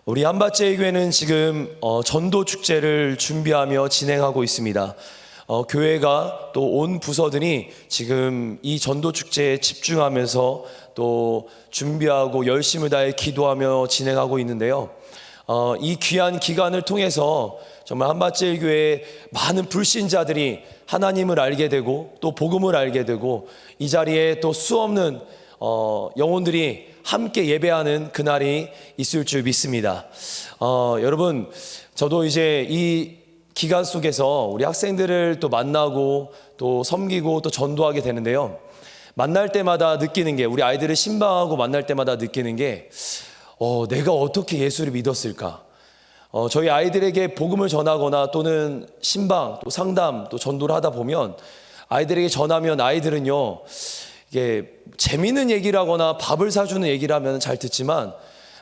우리 한밭제일교회는 지금 전도 축제를 준비하며 진행하고 있습니다. 교회가 또 온 부서들이 지금 이 전도 축제에 집중하면서 또 준비하고 열심을 다해 기도하며 진행하고 있는데요. 이 귀한 기간을 통해서 정말 한밭제일교회의 많은 불신자들이 하나님을 알게 되고 또 복음을 알게 되고 이 자리에 또 수없는 영혼들이 함께 예배하는 그날이 있을 줄 믿습니다. 여러분, 저도 이제 이 기간 속에서 우리 학생들을 또 만나고 또 섬기고 또 전도하게 되는데요. 만날 때마다 느끼는 게, 우리 아이들을 신방하고 만날 때마다 느끼는 게 내가 어떻게 예수를 믿었을까? 저희 아이들에게 복음을 전하거나 또는 신방, 또 상담, 또 전도를 하다 보면 아이들에게 전하면 아이들은요, 이게 재미있는 얘기를 하거나 밥을 사주는 얘기를 하면 잘 듣지만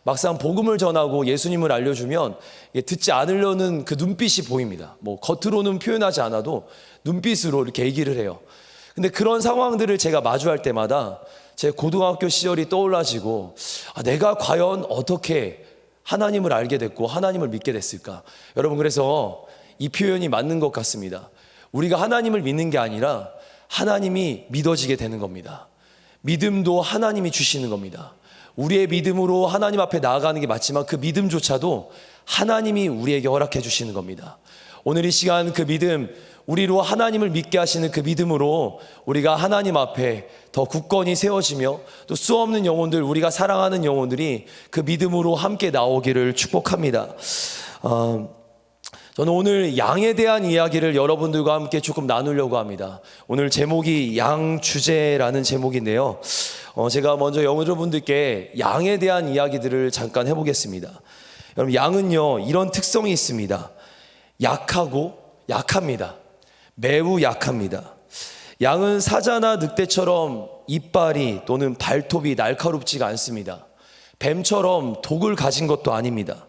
막상 복음을 전하고 예수님을 알려주면 듣지 않으려는 그 눈빛이 보입니다. 뭐 겉으로는 표현하지 않아도 눈빛으로 이렇게 얘기를 해요. 근데 그런 상황들을 제가 마주할 때마다 제 고등학교 시절이 떠올라지고 내가 과연 어떻게 하나님을 알게 됐고 하나님을 믿게 됐을까? 여러분, 그래서 이 표현이 맞는 것 같습니다. 우리가 하나님을 믿는 게 아니라 하나님이 믿어지게 되는 겁니다. 믿음도 하나님이 주시는 겁니다. 우리의 믿음으로 하나님 앞에 나아가는 게 맞지만 그 믿음조차도 하나님이 우리에게 허락해 주시는 겁니다. 오늘 이 시간 그 믿음, 우리로 하나님을 믿게 하시는 그 믿음으로 우리가 하나님 앞에 더 굳건히 세워지며 또 수없는 영혼들, 우리가 사랑하는 영혼들이 그 믿음으로 함께 나오기를 축복합니다. 저는 오늘 양에 대한 이야기를 여러분들과 함께 조금 나누려고 합니다. 오늘 제목이 양주제라는 제목인데요. 제가 먼저 여러분들께 양에 대한 이야기들을 잠깐 해보겠습니다. 여러분, 양은요, 이런 특성이 있습니다. 약하고 약합니다. 매우 약합니다. 양은 사자나 늑대처럼 이빨이 또는 발톱이 날카롭지가 않습니다. 뱀처럼 독을 가진 것도 아닙니다.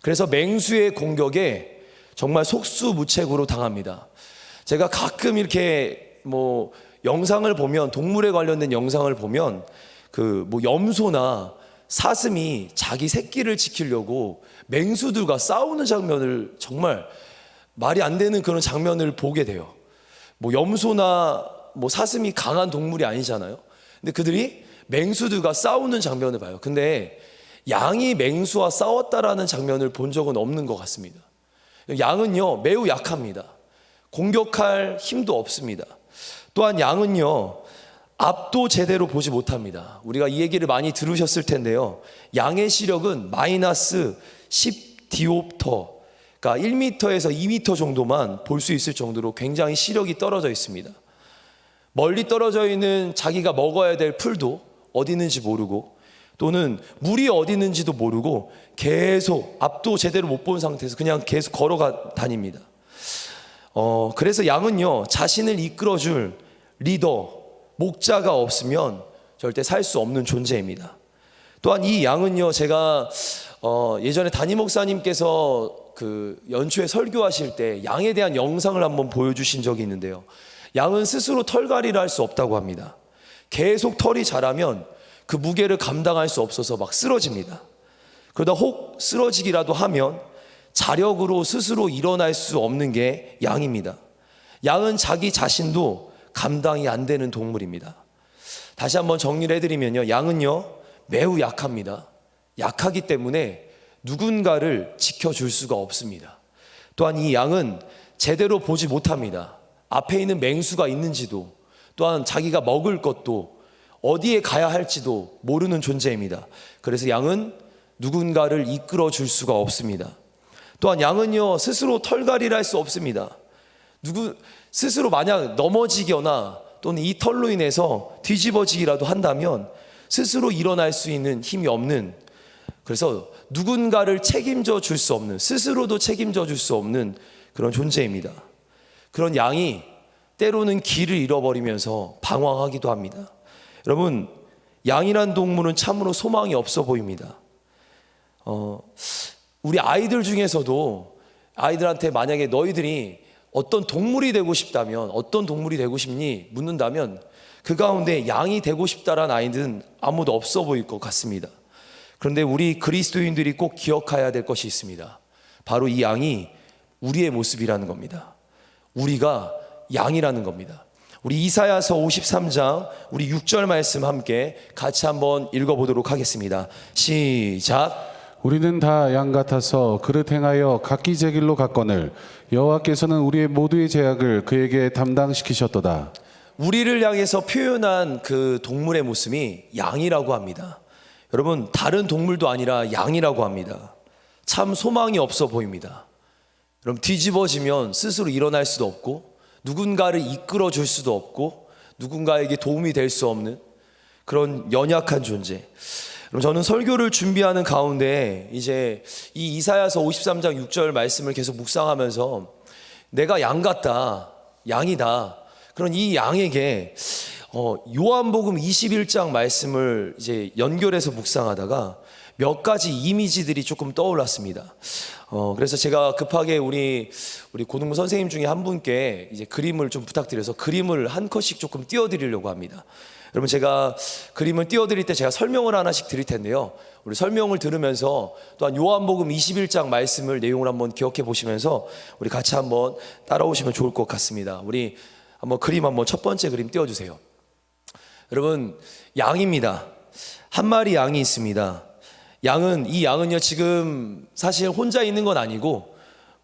그래서 맹수의 공격에 정말 속수무책으로 당합니다. 제가 가끔 이렇게 영상을 보면, 동물에 관련된 영상을 보면 염소나 사슴이 자기 새끼를 지키려고 맹수들과 싸우는 장면을, 정말 말이 안 되는 그런 장면을 보게 돼요. 염소나 사슴이 강한 동물이 아니잖아요. 근데 그들이 맹수들과 싸우는 장면을 봐요. 근데 양이 맹수와 싸웠다라는 장면을 본 적은 없는 것 같습니다. 양은요, 매우 약합니다. 공격할 힘도 없습니다. 또한 양은요, 앞도 제대로 보지 못합니다. 우리가 이 얘기를 많이 들으셨을 텐데요. 양의 시력은 마이너스 10디옵터, 그러니까 1m에서 2m 정도만 볼 수 있을 정도로 굉장히 시력이 떨어져 있습니다. 멀리 떨어져 있는 자기가 먹어야 될 풀도 어디 있는지 모르고, 또는 물이 어디 있는지도 모르고 계속 앞도 제대로 못 본 상태에서 그냥 계속 걸어가 다닙니다. 그래서 양은요, 자신을 이끌어줄 리더, 목자가 없으면 절대 살 수 없는 존재입니다. 또한 이 양은요, 제가 예전에 담임 목사님께서 그 연초에 설교하실 때 양에 대한 영상을 한번 보여주신 적이 있는데요. 양은 스스로 털갈이를 할 수 없다고 합니다. 계속 털이 자라면 그 무게를 감당할 수 없어서 막 쓰러집니다. 그러다 혹 쓰러지기라도 하면 자력으로 스스로 일어날 수 없는 게 양입니다. 양은 자기 자신도 감당이 안 되는 동물입니다. 다시 한번 정리를 해드리면요, 양은요, 매우 약합니다. 약하기 때문에 누군가를 지켜줄 수가 없습니다. 또한 이 양은 제대로 보지 못합니다. 앞에 있는 맹수가 있는지도, 또한 자기가 먹을 것도 어디에 가야 할지도 모르는 존재입니다. 그래서 양은 누군가를 이끌어 줄 수가 없습니다. 또한 양은요, 스스로 털갈이를 할 수 없습니다. 스스로 만약 넘어지거나 또는 이 털로 인해서 뒤집어지기라도 한다면 스스로 일어날 수 있는 힘이 없는, 그래서 누군가를 책임져 줄 수 없는, 스스로도 책임져 줄 수 없는 그런 존재입니다. 그런 양이 때로는 길을 잃어버리면서 방황하기도 합니다. 여러분, 양이란 동물은 참으로 소망이 없어 보입니다. 우리 아이들 중에서도 아이들한테 만약에 너희들이 어떤 동물이 되고 싶다면 어떤 동물이 되고 싶니? 묻는다면 그 가운데 양이 되고 싶다라는 아이들은 아무도 없어 보일 것 같습니다. 그런데 우리 그리스도인들이 꼭 기억해야 될 것이 있습니다. 바로 이 양이 우리의 모습이라는 겁니다. 우리가 양이라는 겁니다. 우리 이사야서 53장 우리 6절 말씀 함께 같이 한번 읽어보도록 하겠습니다. 시작. 우리는 다 양 같아서 그릇 행하여 각기 제 길로 갔거늘 여호와께서는 우리의 모두의 죄악을 그에게 담당시키셨도다. 우리를 향해서 표현한 그 동물의 모습이 양이라고 합니다. 여러분, 다른 동물도 아니라 양이라고 합니다. 참 소망이 없어 보입니다. 여러분, 뒤집어지면 스스로 일어날 수도 없고 누군가를 이끌어 줄 수도 없고 누군가에게 도움이 될 수 없는 그런 연약한 존재. 그럼 저는 설교를 준비하는 가운데 이제 이 이사야서 53장 6절 말씀을 계속 묵상하면서 내가 양 같다, 양이다. 그런 이 양에게 요한복음 21장 말씀을 이제 연결해서 묵상하다가 몇 가지 이미지들이 조금 떠올랐습니다. 그래서 제가 급하게 우리 고등부 선생님 중에 한 분께 이제 그림을 좀 부탁드려서 그림을 한 컷씩 조금 띄워드리려고 합니다. 여러분, 제가 그림을 띄워드릴 때 제가 설명을 하나씩 드릴 텐데요. 우리 설명을 들으면서 또한 요한복음 21장 말씀을 내용을 한번 기억해 보시면서 우리 같이 한번 따라오시면 좋을 것 같습니다. 우리 한번 그림 한번 첫 번째 그림 띄워주세요. 여러분, 양입니다. 한 마리 양이 있습니다. 이 양은요 지금 사실 혼자 있는 건 아니고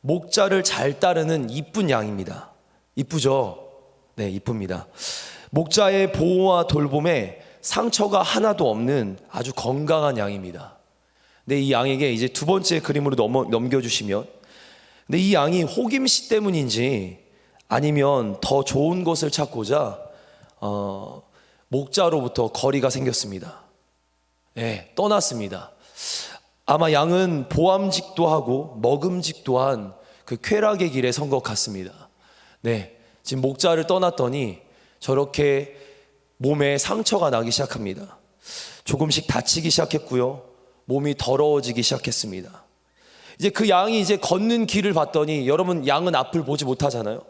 목자를 잘 따르는 이쁜 양입니다. 이쁘죠? 네, 이쁩니다. 목자의 보호와 돌봄에 상처가 하나도 없는 아주 건강한 양입니다. 근데 이 양에게 이제 두 번째 그림으로 넘겨주시면, 근데 이 양이 호김씨 때문인지 아니면 더 좋은 것을 찾고자 목자로부터 거리가 생겼습니다. 네, 떠났습니다. 아마 양은 보암직도 하고 먹음직도 한 그 쾌락의 길에 선 것 같습니다. 네, 지금 목자를 떠났더니 저렇게 몸에 상처가 나기 시작합니다. 조금씩 다치기 시작했고요. 몸이 더러워지기 시작했습니다. 이제 그 양이 이제 걷는 길을 봤더니, 여러분 양은 앞을 보지 못하잖아요.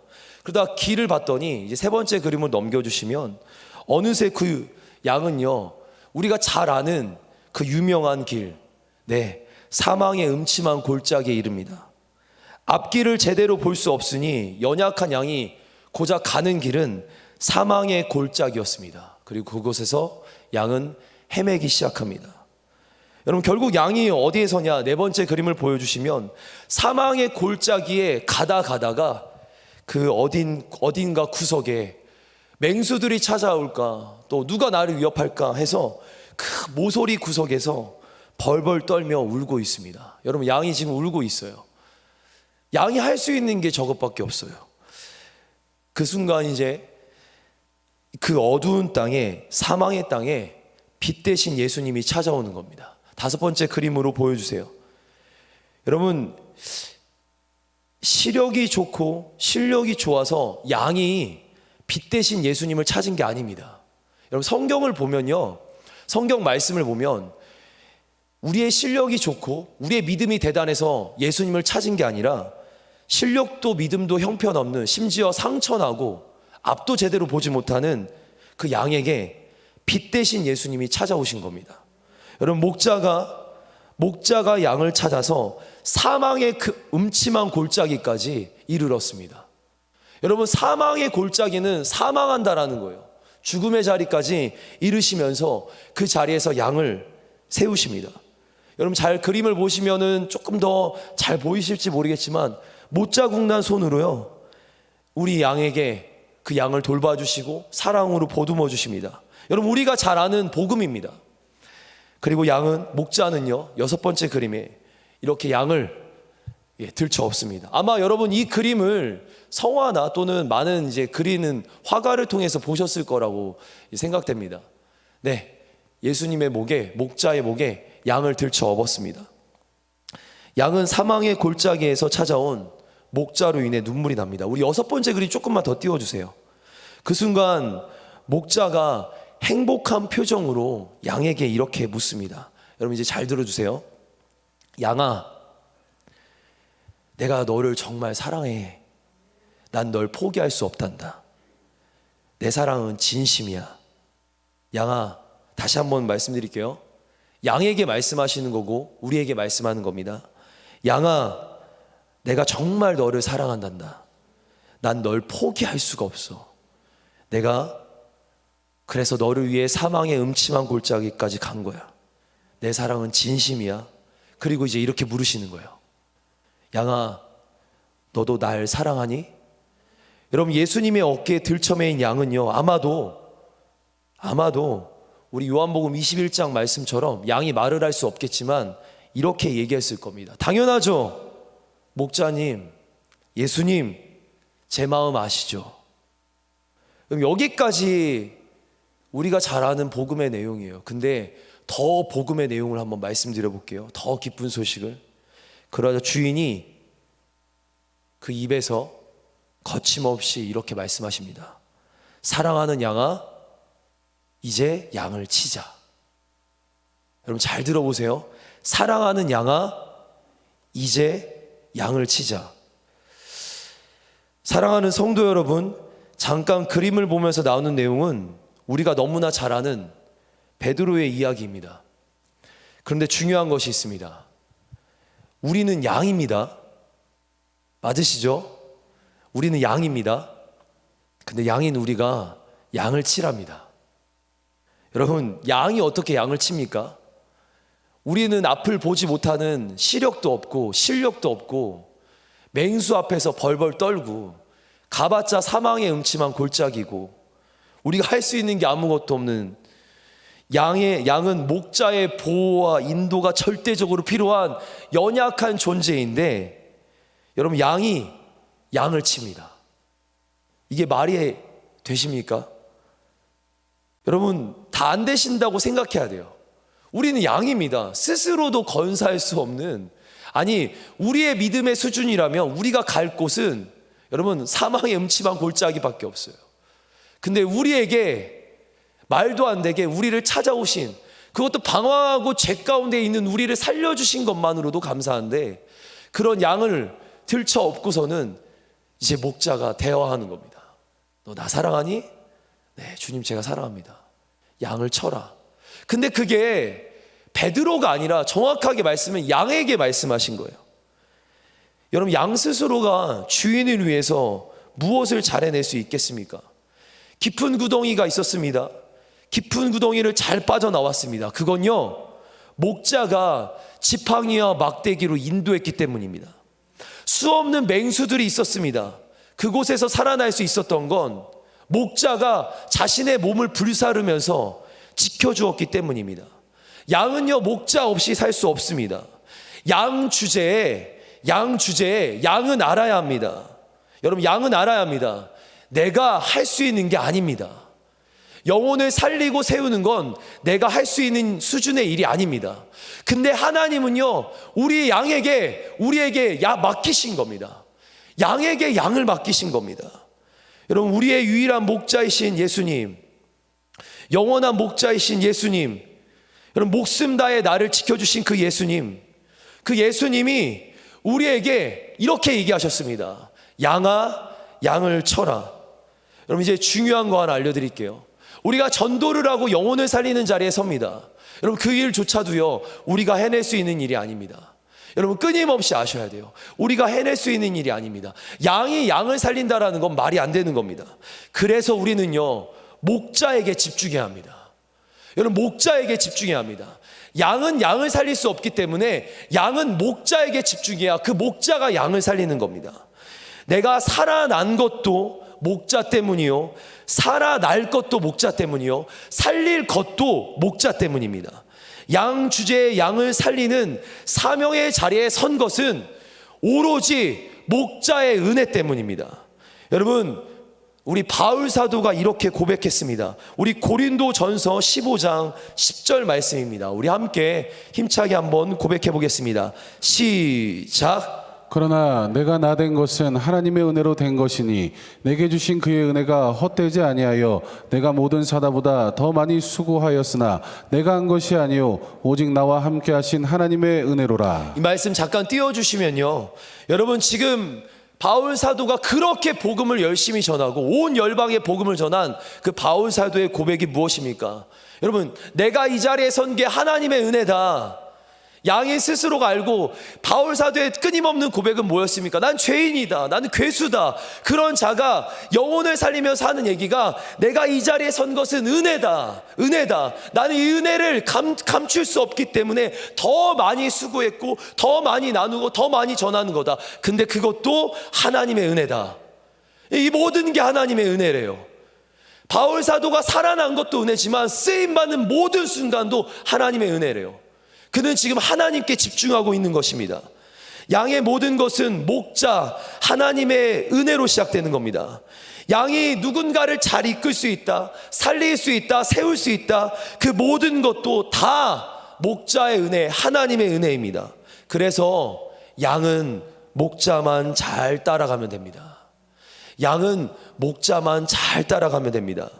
그러다 길을 봤더니 이제 세 번째 그림을 넘겨주시면 어느새 그 양은요 우리가 잘 아는 그 유명한 길, 네, 사망의 음침한 골짜기에 이릅니다. 앞길을 제대로 볼 수 없으니 연약한 양이 고작 가는 길은 사망의 골짜기였습니다. 그리고 그곳에서 양은 헤매기 시작합니다. 여러분, 결국 양이 어디에 서냐? 네 번째 그림을 보여주시면 사망의 골짜기에 가다가 그 어딘가 구석에 맹수들이 찾아올까, 또 누가 나를 위협할까 해서 그 모서리 구석에서 벌벌 떨며 울고 있습니다. 여러분, 양이 지금 울고 있어요. 양이 할 수 있는 게 저것밖에 없어요. 그 순간 이제 그 어두운 땅에, 사망의 땅에 빛 대신 예수님이 찾아오는 겁니다. 다섯 번째 그림으로 보여주세요. 여러분, 시력이 좋고 실력이 좋아서 양이 빛 대신 예수님을 찾은 게 아닙니다. 여러분, 성경을 보면요, 성경 말씀을 보면 우리의 실력이 좋고 우리의 믿음이 대단해서 예수님을 찾은 게 아니라 실력도 믿음도 형편없는, 심지어 상처나고 앞도 제대로 보지 못하는 그 양에게 빛 대신 예수님이 찾아오신 겁니다. 여러분, 목자가 양을 찾아서 사망의 그 음침한 골짜기까지 이르렀습니다. 여러분, 사망의 골짜기는 사망한다라는 거예요. 죽음의 자리까지 이르시면서 그 자리에서 양을 세우십니다. 여러분, 잘 그림을 보시면은 조금 더 잘 보이실지 모르겠지만 못 자국난 손으로요 우리 양에게 그 양을 돌봐주시고 사랑으로 보듬어 주십니다. 여러분, 우리가 잘 아는 복음입니다. 그리고 목자는요 여섯 번째 그림에 이렇게 양을 들쳐 업습니다. 아마 여러분 이 그림을 성화나 또는 많은 이제 그리는 화가를 통해서 보셨을 거라고 생각됩니다. 네, 예수님의 목에, 목자의 목에 양을 들쳐 업었습니다. 양은 사망의 골짜기에서 찾아온 목자로 인해 눈물이 납니다. 우리 여섯 번째 그림 조금만 더 띄워주세요. 그 순간 목자가 행복한 표정으로 양에게 이렇게 묻습니다. 여러분, 이제 잘 들어주세요. 양아, 내가 너를 정말 사랑해. 난 널 포기할 수 없단다. 내 사랑은 진심이야. 양아, 다시 한번 말씀드릴게요. 양에게 말씀하시는 거고 우리에게 말씀하는 겁니다. 양아, 내가 정말 너를 사랑한단다. 난 널 포기할 수가 없어. 내가 그래서 너를 위해 사망의 음침한 골짜기까지 간 거야. 내 사랑은 진심이야. 그리고 이제 이렇게 물으시는 거예요. 양아, 너도 날 사랑하니? 여러분, 예수님의 어깨에 들쳐매인 양은요, 아마도 우리 요한복음 21장 말씀처럼 양이 말을 할 수 없겠지만 이렇게 얘기했을 겁니다. 당연하죠. 목자님, 예수님, 제 마음 아시죠? 그럼 여기까지 우리가 잘 아는 복음의 내용이에요. 근데 더 복음의 내용을 한번 말씀드려 볼게요. 더 기쁜 소식을. 그러자 주인이 그 입에서 거침없이 이렇게 말씀하십니다. 사랑하는 양아, 이제 양을 치자. 여러분 잘 들어보세요. 사랑하는 양아, 이제 양을 치자. 사랑하는 성도 여러분, 잠깐 그림을 보면서 나오는 내용은 우리가 너무나 잘 아는 베드로의 이야기입니다. 그런데 중요한 것이 있습니다. 우리는 양입니다. 맞으시죠? 우리는 양입니다. 근데 양인 우리가 양을 치랍니다. 여러분, 양이 어떻게 양을 칩니까? 우리는 앞을 보지 못하는 시력도 없고 실력도 없고 맹수 앞에서 벌벌 떨고 가봤자 사망의 음침한 골짜기고 우리가 할 수 있는 게 아무것도 없는 양은 목자의 보호와 인도가 절대적으로 필요한 연약한 존재인데 여러분, 양이 양을 칩니다. 이게 말이 되십니까? 여러분, 다 안 되신다고 생각해야 돼요. 우리는 양입니다. 스스로도 건사할 수 없는, 아니 우리의 믿음의 수준이라면 우리가 갈 곳은 여러분 사망의 음침한 골짜기밖에 없어요. 근데 우리에게 말도 안 되게 우리를 찾아오신, 그것도 방황하고 죄 가운데 있는 우리를 살려주신 것만으로도 감사한데 그런 양을 들쳐 업고서는 이제 목자가 대화하는 겁니다. 너 나 사랑하니? 네, 주님 제가 사랑합니다. 양을 쳐라. 근데 그게 베드로가 아니라 정확하게 말씀은 양에게 말씀하신 거예요. 여러분, 양 스스로가 주인을 위해서 무엇을 잘해낼 수 있겠습니까? 깊은 구덩이가 있었습니다. 깊은 구덩이를 잘 빠져나왔습니다. 그건요, 목자가 지팡이와 막대기로 인도했기 때문입니다. 수없는 맹수들이 있었습니다. 그곳에서 살아날 수 있었던 건 목자가 자신의 몸을 불사르면서 지켜주었기 때문입니다. 양은요, 목자 없이 살 수 없습니다. 양 주제에 양은 알아야 합니다. 여러분, 양은 알아야 합니다. 내가 할 수 있는 게 아닙니다. 영혼을 살리고 세우는 건 내가 할 수 있는 수준의 일이 아닙니다. 근데 하나님은요, 우리에게 맡기신 겁니다. 양에게 양을 맡기신 겁니다. 여러분, 우리의 유일한 목자이신 예수님, 영원한 목자이신 예수님, 여러분 목숨 다해 나를 지켜주신 그 예수님이 우리에게 이렇게 얘기하셨습니다. 양아, 양을 쳐라. 여러분, 이제 중요한 거 하나 알려드릴게요. 우리가 전도를 하고 영혼을 살리는 자리에 섭니다. 여러분, 그 일조차도요, 우리가 해낼 수 있는 일이 아닙니다. 여러분, 끊임없이 아셔야 돼요. 우리가 해낼 수 있는 일이 아닙니다. 양이 양을 살린다라는 건 말이 안 되는 겁니다. 그래서 우리는요, 목자에게 집중해야 합니다. 여러분, 목자에게 집중해야 합니다. 양은 양을 살릴 수 없기 때문에 양은 목자에게 집중해야 그 목자가 양을 살리는 겁니다. 내가 살아난 것도 목자 때문이요, 살아날 것도 목자 때문이요, 살릴 것도 목자 때문입니다. 양 주제의 양을 살리는 사명의 자리에 선 것은 오로지 목자의 은혜 때문입니다. 여러분, 우리 바울 사도가 이렇게 고백했습니다. 우리 고린도전서 15장 10절 말씀입니다. 우리 함께 힘차게 한번 고백해 보겠습니다. 시작. 그러나 내가 나된 것은 하나님의 은혜로 된 것이니 내게 주신 그의 은혜가 헛되지 아니하여 내가 모든 사다보다 더 많이 수고하였으나 내가 한 것이 아니요 오직 나와 함께 하신 하나님의 은혜로라. 이 말씀 잠깐 띄워주시면요, 여러분 지금 바울 사도가 그렇게 복음을 열심히 전하고 온 열방에 복음을 전한 그 바울 사도의 고백이 무엇입니까? 여러분, 내가 이 자리에 선 게 하나님의 은혜다. 양인 스스로가 알고 바울 사도의 끊임없는 고백은 뭐였습니까? 난 죄인이다. 나는 괴수다. 그런 자가 영혼을 살리며 사는 얘기가 내가 이 자리에 선 것은 은혜다. 은혜다. 나는 이 은혜를 감출 수 없기 때문에 더 많이 수고했고 더 많이 나누고 더 많이 전하는 거다. 근데 그것도 하나님의 은혜다. 이 모든 게 하나님의 은혜래요. 바울 사도가 살아난 것도 은혜지만 쓰임받는 모든 순간도 하나님의 은혜래요. 그는 지금 하나님께 집중하고 있는 것입니다. 양의 모든 것은 목자 하나님의 은혜로 시작되는 겁니다. 양이 누군가를 잘 이끌 수 있다, 살릴 수 있다, 세울 수 있다, 그 모든 것도 다 목자의 은혜, 하나님의 은혜입니다. 그래서 양은 목자만 잘 따라가면 됩니다. 양은 목자만 잘 따라가면 됩니다.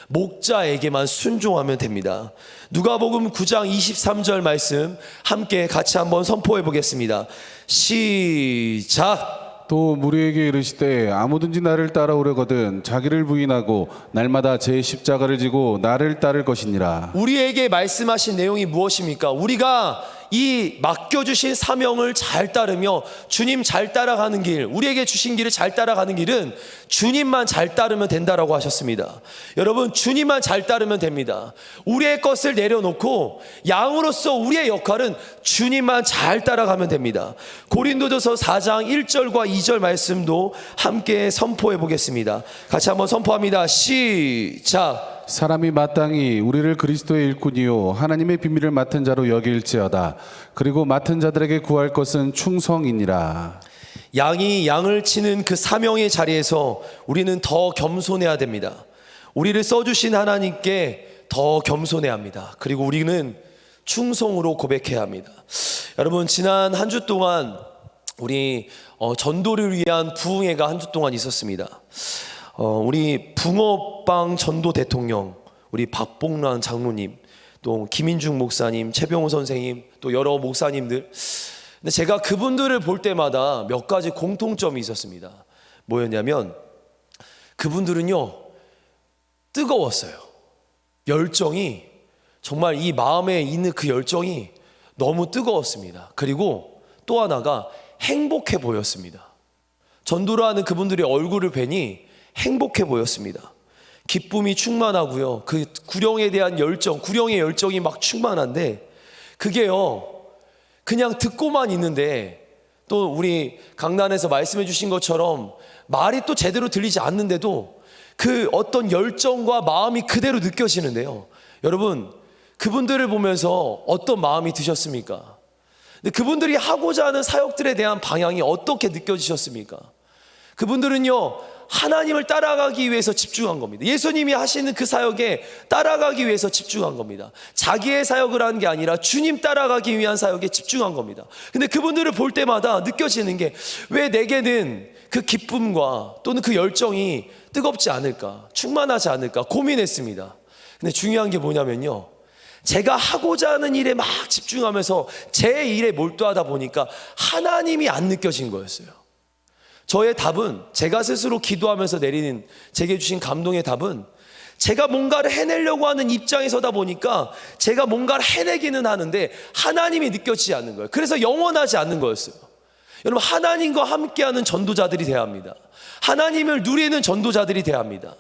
목자에게만 순종하면 됩니다. 누가복음 9장 23절 말씀 함께 같이 한번 선포해 보겠습니다. 시작. 또 무리에게 이르시되 아무든지 나를 따라오려거든 자기를 부인하고 날마다 제 십자가를 지고 나를 따를 것이니라. 우리에게 말씀하신 내용이 무엇입니까? 우리가 이 맡겨주신 사명을 잘 따르며 주님 잘 따라가는 길, 우리에게 주신 길을 잘 따라가는 길은 주님만 잘 따르면 된다라고 하셨습니다. 여러분, 주님만 잘 따르면 됩니다. 우리의 것을 내려놓고 양으로서 우리의 역할은 주님만 잘 따라가면 됩니다. 고린도전서 4장 1절과 2절 말씀도 함께 선포해 보겠습니다. 같이 한번 선포합니다. 시작. 사람이 마땅히 우리를 그리스도의 일꾼이요 하나님의 비밀을 맡은 자로 여길지어다. 그리고 맡은 자들에게 구할 것은 충성이니라. 양이 양을 치는 그 사명의 자리에서 우리는 더 겸손해야 됩니다. 우리를 써주신 하나님께 더 겸손해야 합니다. 그리고 우리는 충성으로 고백해야 합니다. 여러분, 지난 한 주 동안 우리 전도를 위한 부흥회가 한 주 동안 있었습니다. 우리 붕어빵 전도 대통령, 우리 박봉란 장로님, 또 김인중 목사님, 최병호 선생님, 또 여러 목사님들. 근데 제가 그분들을 볼 때마다 몇 가지 공통점이 있었습니다. 뭐였냐면 그분들은요, 뜨거웠어요. 열정이, 정말 이 마음에 있는 그 열정이 너무 뜨거웠습니다. 그리고 또 하나가 행복해 보였습니다. 전도를 하는 그분들의 얼굴을 뵈니 행복해 보였습니다. 기쁨이 충만하고요. 그 구령에 대한 열정, 구령의 열정이 막 충만한데 그게요, 그냥 듣고만 있는데 또 우리 강단에서 말씀해 주신 것처럼 말이 또 제대로 들리지 않는데도 그 어떤 열정과 마음이 그대로 느껴지는데요. 여러분, 그분들을 보면서 어떤 마음이 드셨습니까? 근데 그분들이 하고자 하는 사역들에 대한 방향이 어떻게 느껴지셨습니까? 그분들은요, 하나님을 따라가기 위해서 집중한 겁니다. 예수님이 하시는 그 사역에 따라가기 위해서 집중한 겁니다. 자기의 사역을 하는 게 아니라 주님 따라가기 위한 사역에 집중한 겁니다. 근데 그분들을 볼 때마다 느껴지는 게 왜 내게는 그 기쁨과 또는 그 열정이 뜨겁지 않을까, 충만하지 않을까 고민했습니다. 근데 중요한 게 뭐냐면요, 제가 하고자 하는 일에 막 집중하면서 제 일에 몰두하다 보니까 하나님이 안 느껴진 거였어요. 저의 답은, 제가 스스로 기도하면서 내리는 제게 주신 감동의 답은, 제가 뭔가를 해내려고 하는 입장에 서다 보니까 제가 뭔가를 해내기는 하는데 하나님이 느껴지지 않는 거예요. 그래서 영원하지 않는 거였어요. 여러분, 하나님과 함께하는 전도자들이 돼야 합니다. 하나님을 누리는 전도자들이 돼야 합니다.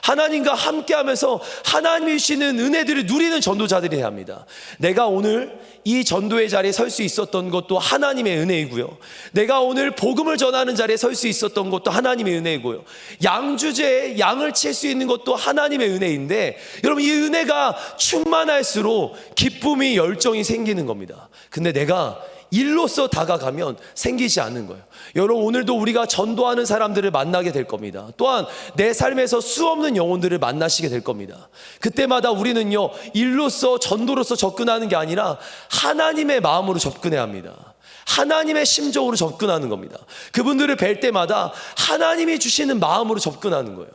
하나님과 함께하면서 하나님이 주시는 은혜들을 누리는 전도자들이 돼야 합니다. 내가 오늘 이 전도의 자리에 설 수 있었던 것도 하나님의 은혜이고요, 내가 오늘 복음을 전하는 자리에 설 수 있었던 것도 하나님의 은혜이고요, 양주제에 양을 칠 수 있는 것도 하나님의 은혜인데, 여러분, 이 은혜가 충만할수록 기쁨이, 열정이 생기는 겁니다. 근데 내가 일로서 다가가면 생기지 않는 거예요. 여러분, 오늘도 우리가 전도하는 사람들을 만나게 될 겁니다. 또한 내 삶에서 수없는 영혼들을 만나시게 될 겁니다. 그때마다 우리는요, 일로서, 전도로서 접근하는 게 아니라 하나님의 마음으로 접근해야 합니다. 하나님의 심정으로 접근하는 겁니다. 그분들을 뵐 때마다 하나님이 주시는 마음으로 접근하는 거예요.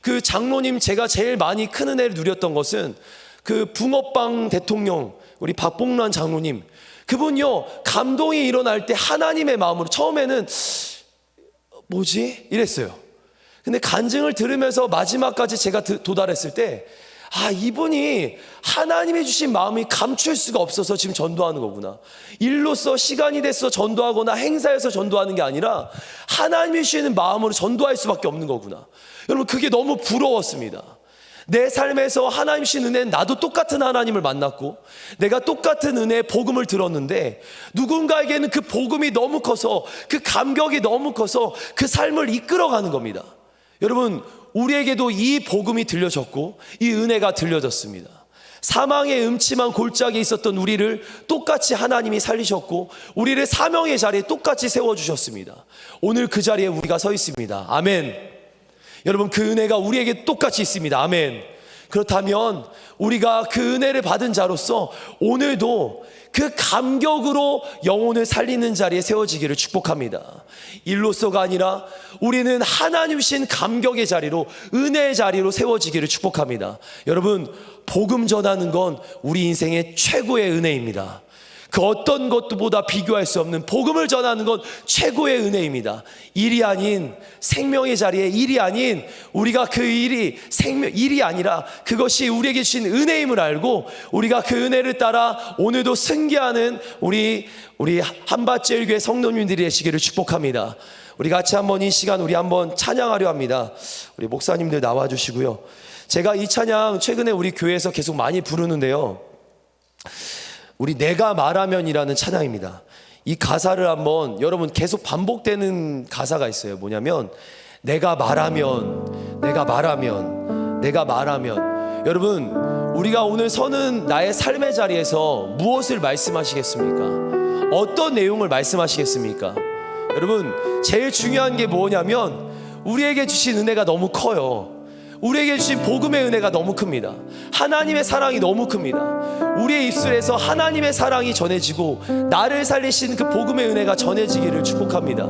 그 장로님, 제가 제일 많이 큰 은혜를 누렸던 것은 그 붕어빵 대통령, 우리 박봉란 장로님, 그분요, 감동이 일어날 때 하나님의 마음으로, 처음에는 뭐지? 이랬어요. 근데 간증을 들으면서 마지막까지 제가 도달했을 때, 이분이 하나님이 주신 마음이 감출 수가 없어서 지금 전도하는 거구나. 일로서 시간이 돼서 전도하거나 행사에서 전도하는 게 아니라 하나님이 주시는 마음으로 전도할 수밖에 없는 거구나. 여러분, 그게 너무 부러웠습니다. 내 삶에서 하나님 주신 은혜는 나도 똑같은 하나님을 만났고 내가 똑같은 은혜의 복음을 들었는데, 누군가에게는 그 복음이 너무 커서, 그 감격이 너무 커서 그 삶을 이끌어가는 겁니다. 여러분, 우리에게도 이 복음이 들려졌고 이 은혜가 들려졌습니다. 사망의 음침한 골짜기에 있었던 우리를 똑같이 하나님이 살리셨고 우리를 사명의 자리에 똑같이 세워주셨습니다. 오늘 그 자리에 우리가 서 있습니다. 아멘. 여러분, 그 은혜가 우리에게 똑같이 있습니다. 아멘. 그렇다면 우리가 그 은혜를 받은 자로서 오늘도 그 감격으로 영혼을 살리는 자리에 세워지기를 축복합니다. 일로서가 아니라 우리는 하나님 주신 감격의 자리로, 은혜의 자리로 세워지기를 축복합니다. 여러분, 복음 전하는 건 우리 인생의 최고의 은혜입니다. 그 어떤 것보다 비교할 수 없는 복음을 전하는 건 최고의 은혜입니다. 일이 아닌, 생명의 자리에 일이 아닌, 우리가 그 일이 일이 아니라 그것이 우리에게 주신 은혜임을 알고 우리가 그 은혜를 따라 오늘도 승계하는 우리 한밭제일교회 성도님들이 되시기를 축복합니다. 우리 같이 한번 이 시간 우리 한번 찬양하려 합니다. 우리 목사님들 나와 주시고요. 제가 이 찬양 최근에 우리 교회에서 계속 많이 부르는데요, 우리 내가 말하면이라는 찬양입니다. 이 가사를 한번, 여러분, 계속 반복되는 가사가 있어요. 뭐냐면 내가 말하면, 내가 말하면, 내가 말하면. 여러분, 우리가 오늘 서는 나의 삶의 자리에서 무엇을 말씀하시겠습니까? 어떤 내용을 말씀하시겠습니까? 여러분, 제일 중요한 게 뭐냐면 우리에게 주신 은혜가 너무 커요. 우리에게 주신 복음의 은혜가 너무 큽니다. 하나님의 사랑이 너무 큽니다. 우리의 입술에서 하나님의 사랑이 전해지고 나를 살리신 그 복음의 은혜가 전해지기를 축복합니다.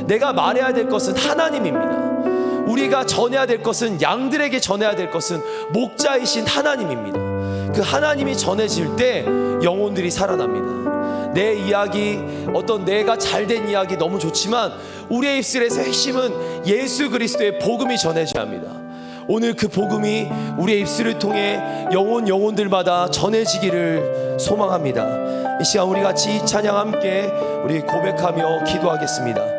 내가 말해야 될 것은 하나님입니다. 우리가 전해야 될 것은, 양들에게 전해야 될 것은 목자이신 하나님입니다. 그 하나님이 전해질 때 영혼들이 살아납니다. 내 이야기, 어떤 내가 잘된 이야기 너무 좋지만 우리의 입술에서 핵심은 예수 그리스도의 복음이 전해져야 합니다. 오늘 그 복음이 우리의 입술을 통해 영혼들마다 전해지기를 소망합니다. 이 시간 우리 같이 이 찬양 함께 우리 고백하며 기도하겠습니다.